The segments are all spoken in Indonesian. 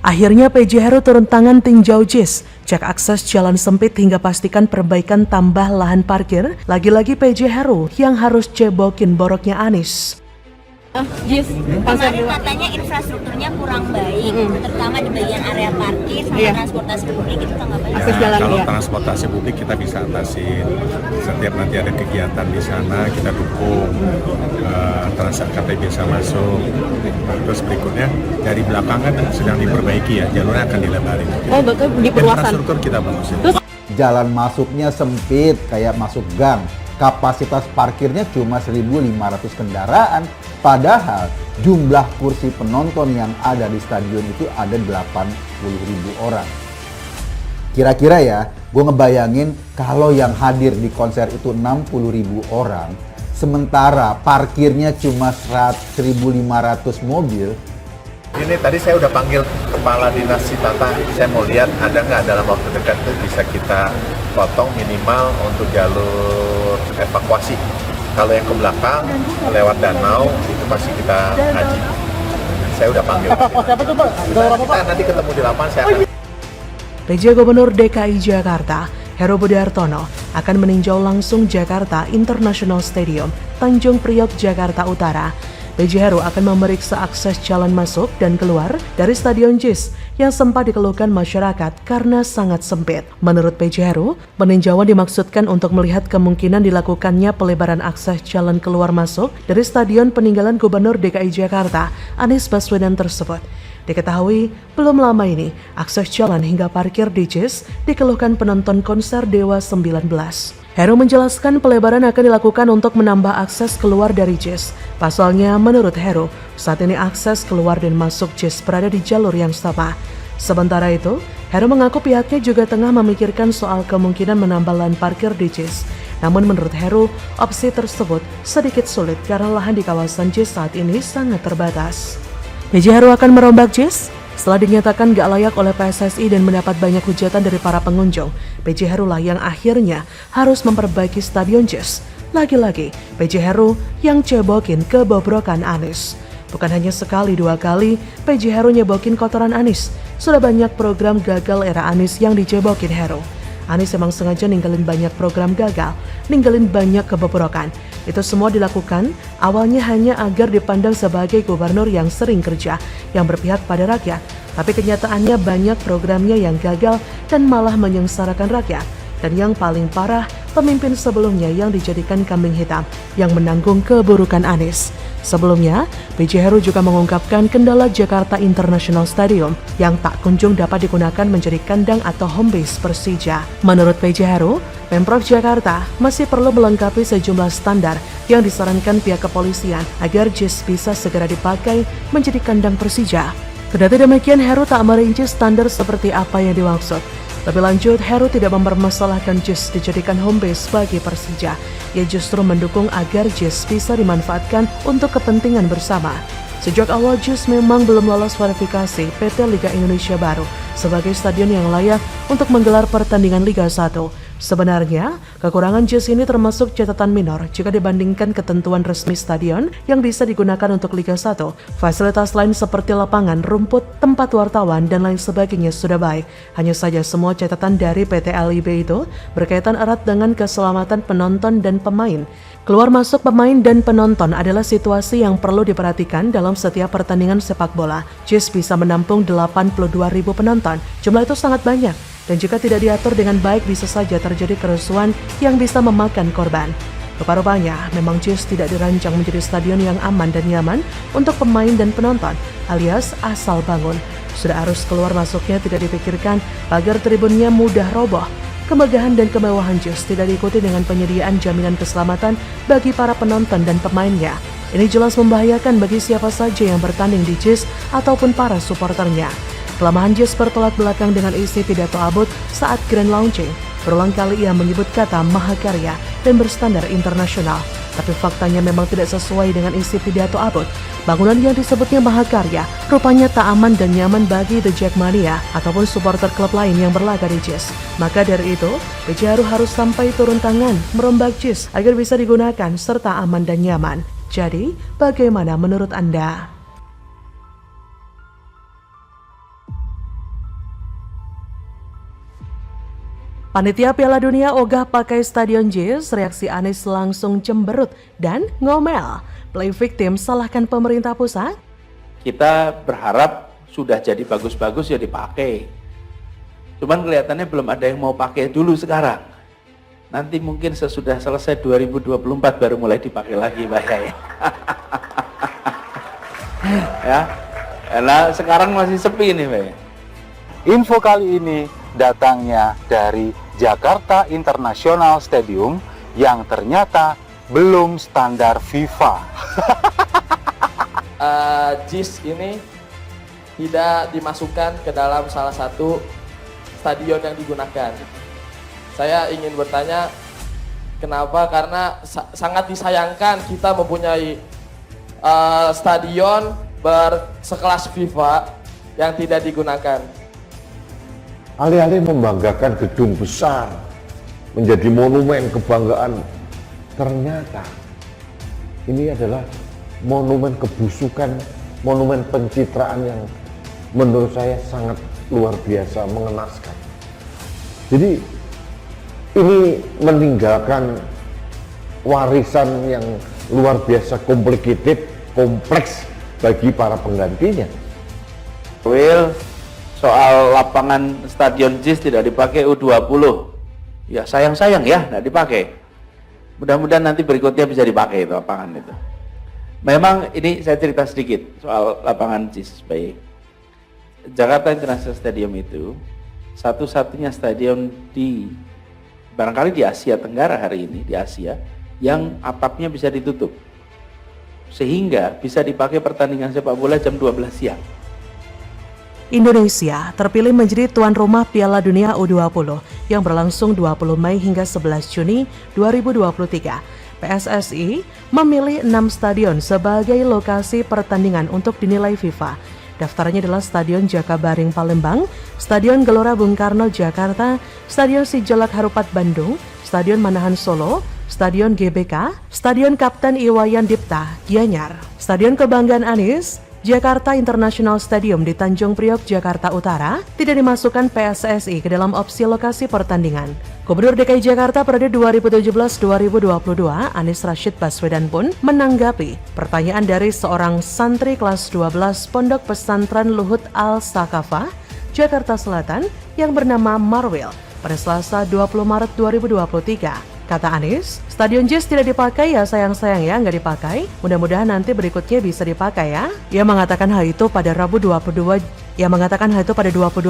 Akhirnya PJ Hero turun tangan tinjau JIS, cek akses jalan sempit hingga pastikan perbaikan tambah lahan parkir. Lagi-lagi PJ Hero yang harus cebokin boroknya Anies. JIS, kemarin katanya infrastrukturnya kurang baik, terutama di bagian area parkir sama transportasi publik, itu tanggapannya? Akses jalan, kalau transportasi publik kita bisa atasi. Setiap nanti ada kegiatan di sana kita dukung, KTP bisa masuk. Terus berikutnya dari belakang kan sedang diperbaiki ya, jalurnya akan dilebarin. Oh, betul, di perluasan. Infrastruktur kita bagusin. Jalan masuknya sempit kayak masuk gang. Kapasitas parkirnya cuma 1.500 kendaraan. Padahal jumlah kursi penonton yang ada di stadion itu ada 80.000 orang. Kira-kira ya, gue ngebayangin kalau yang hadir di konser itu 60.000 orang, sementara parkirnya cuma 1.500 mobil. Ini tadi saya udah panggil Kepala Dinas Citata, saya mau lihat ada nggak dalam waktu dekat itu bisa kita potong minimal untuk jalur evakuasi. Kalau yang ke belakang lewat danau itu masih kita kaji. Saya udah panggil. Kita nanti ketemu di lapangan, saya akan. PJ Gubernur DKI Jakarta, Heru Budi Hartono, akan meninjau langsung Jakarta International Stadium, Tanjung Priok, Jakarta Utara. PJ Heru akan memeriksa akses jalan masuk dan keluar dari Stadion JIS yang sempat dikeluhkan masyarakat karena sangat sempit. Menurut PJ Heru, peninjauan dimaksudkan untuk melihat kemungkinan dilakukannya pelebaran akses jalan keluar masuk dari Stadion peninggalan Gubernur DKI Jakarta, Anies Baswedan tersebut. Diketahui, belum lama ini, akses jalan hingga parkir di JIS dikeluhkan penonton konser Dewa 19. Heru menjelaskan pelebaran akan dilakukan untuk menambah akses keluar dari JIS. Pasalnya, menurut Heru, saat ini akses keluar dan masuk JIS berada di jalur yang sama. Sementara itu, Heru mengaku pihaknya juga tengah memikirkan soal kemungkinan menambah lahan parkir di JIS. Namun menurut Heru, opsi tersebut sedikit sulit karena lahan di kawasan JIS saat ini sangat terbatas. PJ Heru akan merombak JIS setelah dinyatakan gak layak oleh PSSI dan mendapat banyak hujatan dari para pengunjung. PJ Heru lah yang akhirnya harus memperbaiki Stadion JIS. Lagi-lagi, PJ Heru yang cebokin kebobrokan Anies. Bukan hanya sekali dua kali, PJ Heru nyebokin kotoran Anies. Sudah banyak program gagal era Anies yang dicebokin Heru. Anies emang sengaja ninggalin banyak program gagal, ninggalin banyak kebobrokan. Itu semua dilakukan awalnya hanya agar dipandang sebagai gubernur yang sering kerja, yang berpihak pada rakyat. Tapi kenyataannya banyak programnya yang gagal dan malah menyengsarakan rakyat. Dan yang paling parah, pemimpin sebelumnya yang dijadikan kambing hitam, yang menanggung keburukan Anies. Sebelumnya, PJ Heru juga mengungkapkan kendala Jakarta International Stadium yang tak kunjung dapat digunakan menjadi kandang atau home base Persija. Menurut PJ Heru, Pemprov Jakarta masih perlu melengkapi sejumlah standar yang disarankan pihak kepolisian agar JIS bisa segera dipakai menjadi kandang Persija. Kendati demikian, Heru tak merinci standar seperti apa yang dimaksud. Lebih lanjut, Heru tidak mempermasalahkan JIS dijadikan home base bagi Persija. Ia justru mendukung agar JIS bisa dimanfaatkan untuk kepentingan bersama. Sejak awal JIS memang belum lolos verifikasi PT Liga Indonesia Baru sebagai stadion yang layak untuk menggelar pertandingan Liga 1. Sebenarnya, kekurangan JIS ini termasuk catatan minor jika dibandingkan ketentuan resmi stadion yang bisa digunakan untuk Liga 1. Fasilitas lain seperti lapangan, rumput, tempat wartawan, dan lain sebagainya sudah baik. Hanya saja semua catatan dari PT LIB itu berkaitan erat dengan keselamatan penonton dan pemain. Keluar masuk pemain dan penonton adalah situasi yang perlu diperhatikan dalam setiap pertandingan sepak bola. JIS bisa menampung 82.000 penonton. Jumlah itu sangat banyak. Dan jika tidak diatur dengan baik bisa saja terjadi kerusuhan yang bisa memakan korban. Rupa-rupanya memang JIS tidak dirancang menjadi stadion yang aman dan nyaman untuk pemain dan penonton, alias asal bangun. Sudah arus keluar masuknya tidak dipikirkan agar tribunnya mudah roboh. Kemegahan dan kemewahan JIS tidak diikuti dengan penyediaan jaminan keselamatan bagi para penonton dan pemainnya. Ini jelas membahayakan bagi siapa saja yang bertanding di JIS ataupun para supporternya. Kelemahan JIS bertolak belakang dengan isi pidato Abut saat grand launching. Berulang kali ia menyebut kata mahakarya dan berstandar internasional. Tapi faktanya memang tidak sesuai dengan isi pidato Abut. Bangunan yang disebutnya mahakarya rupanya tak aman dan nyaman bagi The Jackmania ataupun supporter klub lain yang berlaga di JIS. Maka dari itu, PJ Heru harus sampai turun tangan merombak JIS agar bisa digunakan serta aman dan nyaman. Jadi, bagaimana menurut Anda? Panitia Piala Dunia ogah pakai Stadion JIS, reaksi Anies langsung cemberut dan ngomel. Play victim salahkan pemerintah pusat? Kita berharap sudah jadi bagus-bagus ya dipakai. Cuman kelihatannya belum ada yang mau pakai dulu sekarang. Nanti mungkin sesudah selesai 2024 baru mulai dipakai lagi Pak Yai. Ya, nah, sekarang masih sepi nih Pak. Info kali ini datangnya dari Jakarta International Stadium yang ternyata belum standar FIFA. JIS ini tidak dimasukkan ke dalam salah satu stadion yang digunakan. Saya ingin bertanya, kenapa? Karena sangat disayangkan kita mempunyai stadion bersekelas FIFA yang tidak digunakan. Alih-alih membanggakan gedung besar, menjadi monumen kebanggaan, ternyata ini adalah monumen kebusukan, monumen pencitraan yang menurut saya sangat luar biasa, mengenaskan. Jadi ini meninggalkan warisan yang luar biasa complicated, kompleks bagi para penggantinya. Will, soal lapangan Stadion JIS tidak dipakai U20. Ya sayang-sayang ya, tidak dipakai. Mudah-mudahan nanti berikutnya bisa dipakai itu lapangan itu. Memang ini saya cerita sedikit soal lapangan JIS. Baik. Jakarta International Stadium itu satu-satunya stadion di barangkali di Asia Tenggara hari ini, di Asia, yang atapnya bisa ditutup. Sehingga bisa dipakai pertandingan sepak bola jam 12 siang. Indonesia terpilih menjadi tuan rumah Piala Dunia U20 yang berlangsung 20 Mei hingga 11 Juni 2023. PSSI memilih 6 stadion sebagai lokasi pertandingan untuk dinilai FIFA. Daftarnya adalah Stadion Jakabaring Palembang, Stadion Gelora Bung Karno Jakarta, Stadion Sijalak Harupat Bandung, Stadion Manahan Solo, Stadion GBK, Stadion Kapten Iwayan Dipta Gianyar, Stadion Kebanggaan Anies, Jakarta International Stadium di Tanjung Priok, Jakarta Utara, tidak dimasukkan PSSI ke dalam opsi lokasi pertandingan. Gubernur DKI Jakarta periode 2017-2022, Anies Rashid Baswedan pun menanggapi pertanyaan dari seorang santri kelas 12 Pondok Pesantren Luhut Al-Sakafa, Jakarta Selatan, yang bernama Marwil pada Selasa 20 Maret 2023. Kata Anies, Stadion JIS tidak dipakai ya sayang-sayang ya, nggak dipakai. Mudah-mudahan nanti berikutnya bisa dipakai ya. Ia mengatakan hal itu pada Rabu 22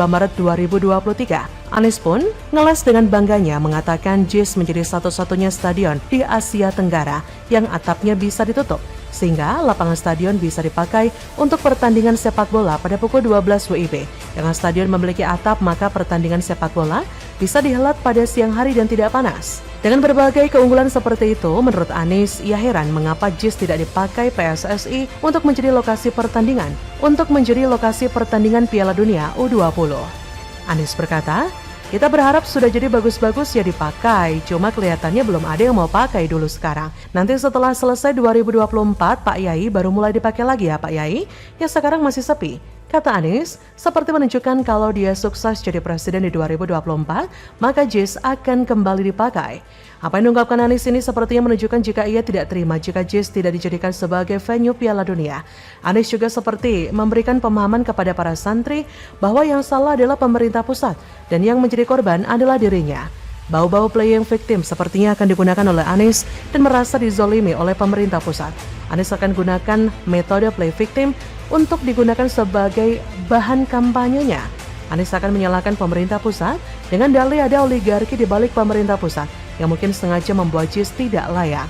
Maret 2023. Anies pun ngeles dengan bangganya mengatakan JIS menjadi satu-satunya stadion di Asia Tenggara yang atapnya bisa ditutup, sehingga lapangan stadion bisa dipakai untuk pertandingan sepak bola pada pukul 12 WIB. Dengan stadion memiliki atap, maka pertandingan sepak bola bisa dihelat pada siang hari dan tidak panas. Dengan berbagai keunggulan seperti itu, menurut Anies, ia heran mengapa JIS tidak dipakai PSSI untuk menjadi lokasi pertandingan Piala Dunia U20. Anies berkata, kita berharap sudah jadi bagus-bagus ya dipakai, cuma kelihatannya belum ada yang mau pakai dulu sekarang. Nanti setelah selesai 2024, Pak Yai baru mulai dipakai lagi ya Pak Yai, ya sekarang masih sepi. Kata Anies, seperti menunjukkan kalau dia sukses jadi presiden di 2024, maka JIS akan kembali dipakai. Apa yang diungkapkan Anies ini sepertinya menunjukkan jika ia tidak terima jika JIS tidak dijadikan sebagai venue Piala Dunia. Anies juga seperti memberikan pemahaman kepada para santri bahwa yang salah adalah pemerintah pusat dan yang menjadi korban adalah dirinya. Bau-bau playing victim sepertinya akan digunakan oleh Anies dan merasa dizolimi oleh pemerintah pusat. Anies akan gunakan metode play victim untuk digunakan sebagai bahan kampanyenya. Anies akan menyalahkan pemerintah pusat dengan dalih ada oligarki di balik pemerintah pusat yang mungkin sengaja membuat JIS tidak layak.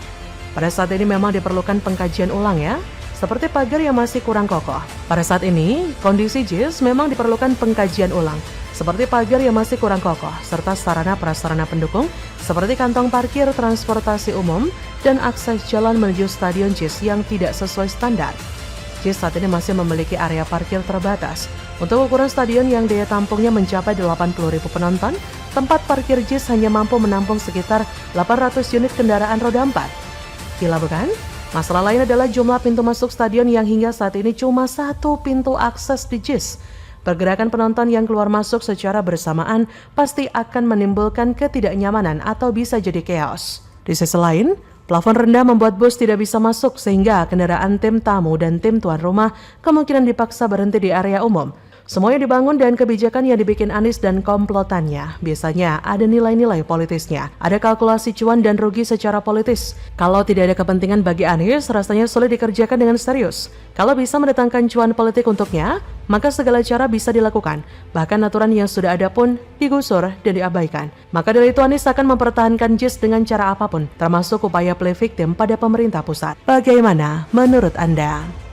Pada saat ini memang diperlukan pengkajian ulang ya, seperti pagar yang masih kurang kokoh. Pada saat ini, kondisi JIS memang diperlukan pengkajian ulang, seperti pagar yang masih kurang kokoh, serta sarana-prasarana pendukung seperti kantong parkir, transportasi umum, dan akses jalan menuju stadion JIS yang tidak sesuai standar. JIS saat ini masih memiliki area parkir terbatas. Untuk ukuran stadion yang daya tampungnya mencapai 80.000 penonton, tempat parkir JIS hanya mampu menampung sekitar 800 unit kendaraan roda 4. Gila bukan? Masalah lain adalah jumlah pintu masuk stadion yang hingga saat ini cuma 1 pintu akses di JIS. Pergerakan penonton yang keluar masuk secara bersamaan pasti akan menimbulkan ketidaknyamanan atau bisa jadi chaos. Di sisi lain, plafon rendah membuat bus tidak bisa masuk sehingga kendaraan tim tamu dan tim tuan rumah kemungkinan dipaksa berhenti di area umum. Semuanya dibangun dan kebijakan yang dibikin Anies dan komplotannya biasanya ada nilai-nilai politisnya. Ada kalkulasi cuan dan rugi secara politis. Kalau tidak ada kepentingan bagi Anies, rasanya sulit dikerjakan dengan serius. Kalau bisa mendatangkan cuan politik untuknya, maka segala cara bisa dilakukan. Bahkan aturan yang sudah ada pun digusur dan diabaikan. Maka dari itu Anies akan mempertahankan JIS dengan cara apapun, termasuk upaya play victim pada pemerintah pusat. Bagaimana menurut Anda?